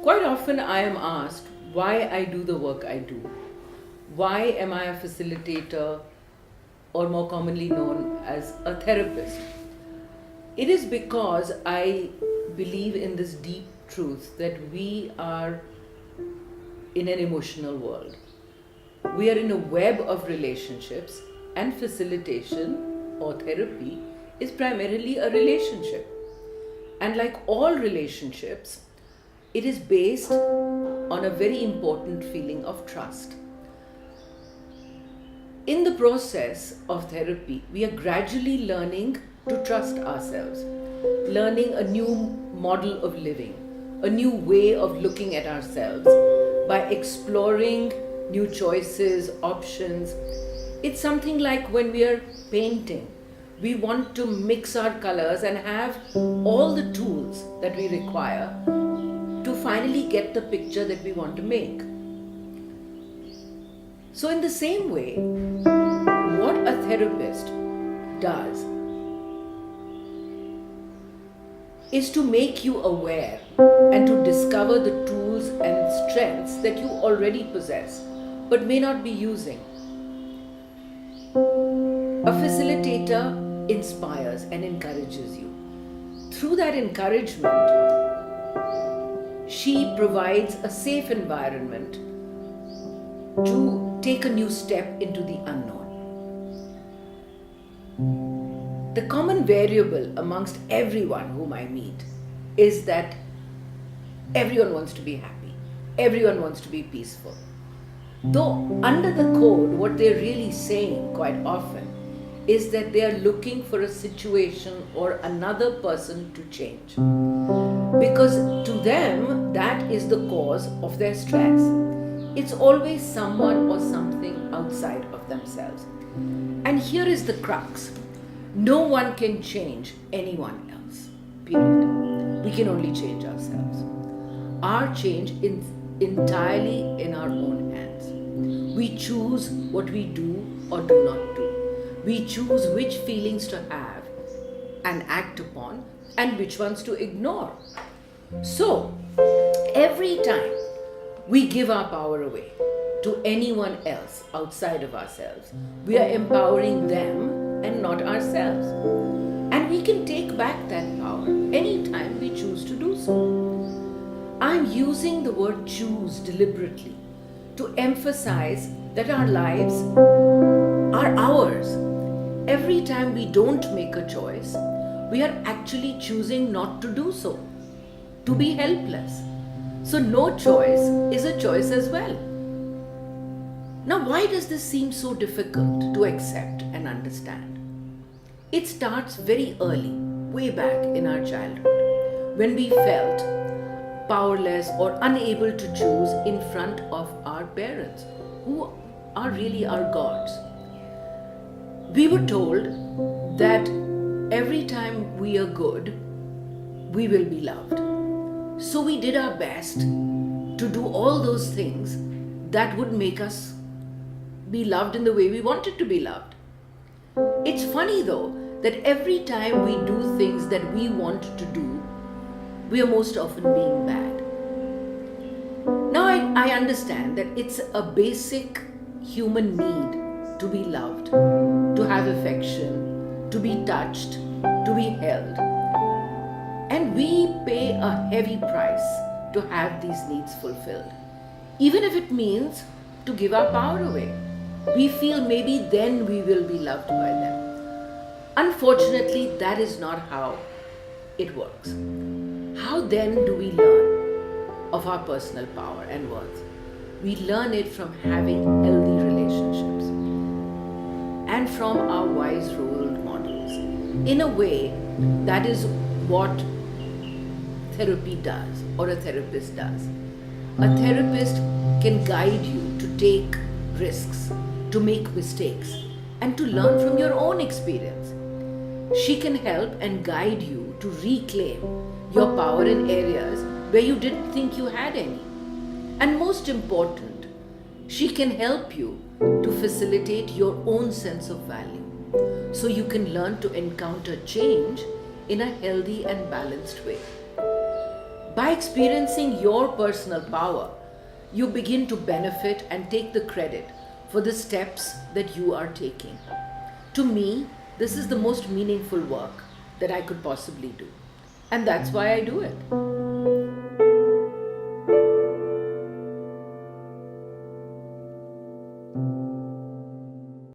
Quite often I am asked why I do the work I do. Why am I a facilitator, or more commonly known as a therapist? It is because I believe in this deep truth that we are in an emotional world. We are in a web of relationships, and facilitation or therapy is primarily a relationship. And like all relationships, it is based on a very important feeling of trust. In the process of therapy, we are gradually learning to trust ourselves, learning a new model of living, a new way of looking at ourselves by exploring new choices, options. It's something like when we are painting. We want to mix our colors and have all the tools that we require to finally get the picture that we want to make. So in the same way, what a therapist does is to make you aware and to discover the tools and strengths that you already possess but may not be using. A facilitator inspires and encourages you. Through that encouragement, she provides a safe environment to take a new step into the unknown. The common variable amongst everyone whom I meet is that everyone wants to be happy, everyone wants to be peaceful. Though under the code, what they're really saying quite often is that they are looking for a situation or another person to change. Because to them, that is the cause of their stress. It's always someone or something outside of themselves. And here is the crux. No one can change anyone else, period. We can only change ourselves. Our change is entirely in our own hands. We choose what we do or do not do. We choose which feelings to have and act upon and which ones to ignore. So, every time we give our power away to anyone else outside of ourselves, we are empowering them and not ourselves. And we can take back that power anytime we choose to do so. I'm using the word choose deliberately to emphasize that our lives are ours. Every time we don't make a choice, we are actually choosing not to do so, to be helpless. So no choice is a choice as well. Now, why does this seem so difficult to accept and understand? It starts very early, way back in our childhood, when we felt powerless or unable to choose in front of our parents, who are really our gods. We were told that every time we are good, we will be loved. So we did our best to do all those things that would make us be loved in the way we wanted to be loved. It's funny though that every time we do things that we want to do, we are most often being bad. Now I understand that it's a basic human need to be loved, to have affection, to be touched, to be held. And we pay a heavy price to have these needs fulfilled. Even if it means to give our power away. We feel maybe then we will be loved by them. Unfortunately, that is not how it works. How then do we learn of our personal power and worth? We learn it from having healthy relationships and from our wise role models. In a way, that is what therapy does, or a therapist does. A therapist can guide you to take risks, to make mistakes, and to learn from your own experience. She can help and guide you to reclaim your power in areas where you didn't think you had any. And most important, she can help you to facilitate your own sense of value, so you can learn to encounter change in a healthy and balanced way. By experiencing your personal power, you begin to benefit and take the credit for the steps that you are taking. To me, this is the most meaningful work that I could possibly do. And that's why I do it.